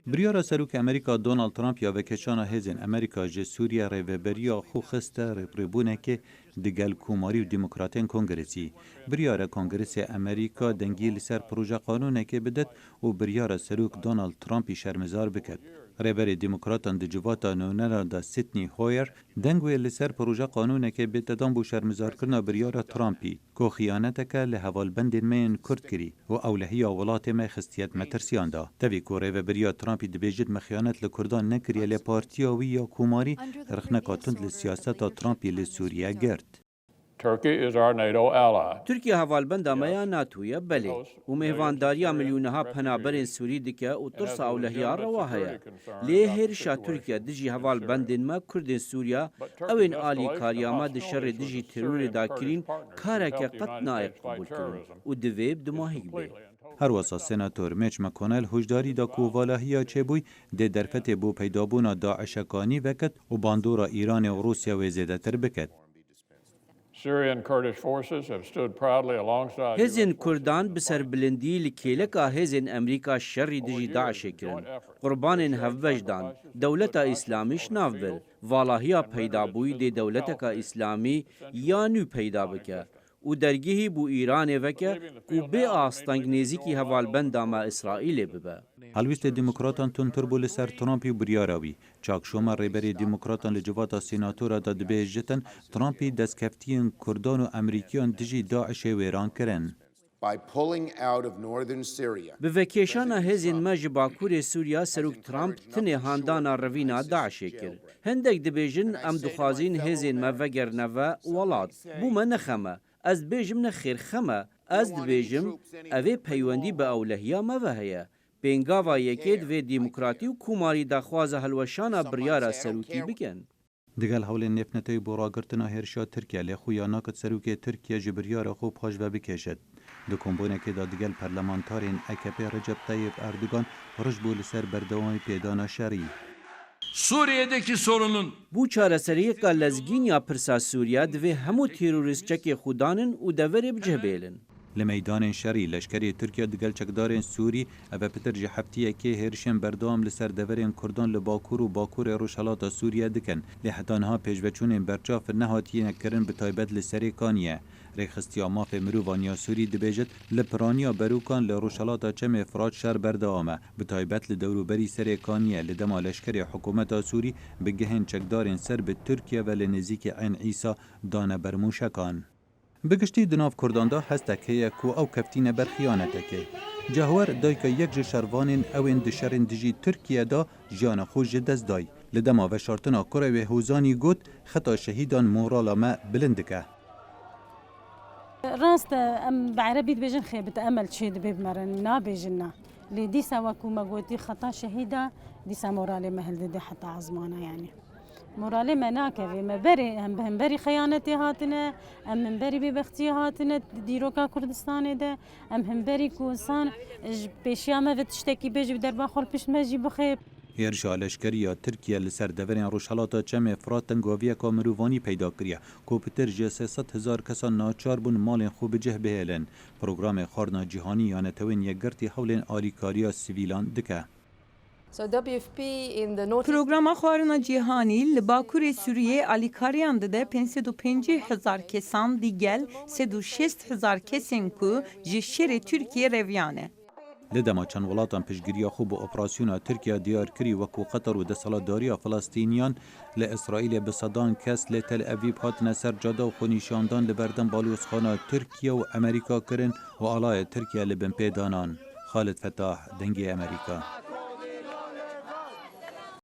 بریارا سروک امریکا دونالد ترامپ یا وکشانا هزین امریکا جه سوریا ریوبریا خو خسته ریبونه که دگل کوماری و دموکراتین کنگرسی. بریارا کنگرس امریکا دنگی لسر پروژه قانونه که بدد و بریارا سروک دونالد ترامپی شرمزار بکد. ریبر دموکراتان دجواتا نونرا دا سیدنی هویر دنگوی لسر پروژه قانونه که بتدان بو شرمزار کرنا بریارا ترامپی که خیانتک لحوال بندین مین کرد کری و اولهی ولات ما خستیت مترسیان دا. تاوی که ریبر بریا ترامپی دبیجد مخیانت لکردان نکریه لپارتیاوی یا کوماری رخنکاتند لسیاست ترامپی لسوریا گرد. ترکیه هوالبند آمایا ناتویا بله و مهوانداریا ملیونها پنابرین سوری دکه و ترس اولهیا رواهیا لیه هرشا ترکیه دجی هوالبندین ما کردین سوریا اوین آلی کاریاما دشر دجی ترور داکرین کارک قط نایق قبول کرن و دویب دماهیگ بی. هر واسه سناتور میچ مکونل هجداری دا کووالاهیا چه بوی ده درفت بو پیدابونا داعشکانی وکت و باندورا ایران و روسیا و زیده تر بکت. هزین کردان بسر بلندی لکیلکا هزین امریکا شری دجی داعش کرن. قربانین هفوجدان دولت اسلامیش نافبر. والاهیا پیدا بوی ده دولت کا اسلامی یا نو پیدا بکه. و درگیهی بو ایران وکه و به آستانگ نزیکی هوالبند آما اسرائیل ببه. هلویست دموکراتان تونتر بول سر ترامپی بریاراوی. چاک شما ریبری دموکراتان لجواتا سیناتورا دا دبیجتن ترامپی دستکفتین کردان و امریکیان دجی داعش ویران کرن. به وکیشان هزین مج باکور سوریا سروک ترامپ تنه هاندانا روینا داعش کرد. هندک دبیجن ام دخوازین هزین ما وگر نوا ولاد. بو من نخمه. از بیجم نخیر خمه. از دبیجم اوه پیوندی به اولهیا ما وهیه. بینگاوا یکید و دموکراتی و کوماری دخواز هلوشانا بریارا سروکی بکن. دگل حول نفنتای براگرتنا هرشا ترکیه لخویا ناکت سروکی ترکیه جبریار خوب پاش و بکشد. دو کمبونه که دا دگل پرلمانتارین اکپی رجب طیب اردوگان رج بول سر بردوامی پیدانا شری. Suriye'deki sorunun bu çareseriye ka lezgîniya pirsa Sûriya divê hemû terorîstçekê xudanin û deverê bicihbêlin. Li meydanên şerî leşkerê Tirkiye digel çekdarên Sûrî ev pitir ji heftiyekê hêrişên berdewam li ser deverên Kurdan li Bakur û Bakurê Rojhilatê Sûriye dikin. Lê heta niha pêşveçûnên berçav nehatiye kirin bi taybet li serê Kaniye. Rêxistiya mafê mirovaniya Sûrî dibêjit li piraniya berokan li Rojhilata Çemê Firat şer berdewam e. Bi taybet li dewroberî serê Kaniye li dema leşkerê hikûmeta Sûrî bi gihên çekdarên ser bi Tirkiye ve li nêzîkî Eyn Îsa dane ber mûşekan. بگشتی دناف کردان دا هستک هیا کو او کفتین بر خیانتکه. جهور دایکا یک جه شروانین اوین دشرین دجی ترکیه دا جان خوش دست دای. لدما و شارتنا کره و حوزانی گود خطا شهیدان مورالا ما بلندکه. راست ام بعربی بجن خیبت امل چید ببمرن نا بجننا. لدیسا وکو مگوتی خطا شهیدا دیسا مورالی محل ده حتی عزمانه یعنی. مورالی مناکه و مبری هم بری خیانتی هاتنه هم بری ببختی هاتنه دیروکا کردستانه ده هم بری کوسان پیشیامه و تشتکی بیج در باخور پیش مجی بخیب. هێرشا لەشکریە ترکیە li ser deverên Rojhilata Çemê Firat tengaviya mirovî peyda kiriye ku pitir ji 300,000 kesan naçar bûn malên xwe bi cih bihêlin. Programê xwarina cîhanî ya netewên yekgirtî hewlên alîkariya sivîlan dike. Programa xwarina cîhanî li Bakurê Sûriyê alîkariyan dide 550,000 kesan digel 360,000 kesên ku ji şerê Tirkiye reviyan e. Li dema çend welatan piştgiriya xwe bi operasyona Tirkiye diyar kirî wekû Qetar û desthilatdariya Filistîniyan li İsraîlê bi sedan kes lê Tel Avîv hatine ser cada û xwenîşandan li berdem balozxana Tirkiye û Amerîka kirin û alaya Tirkiye li bin pêdanan. Xalid Fetah, Dengê Amerîka.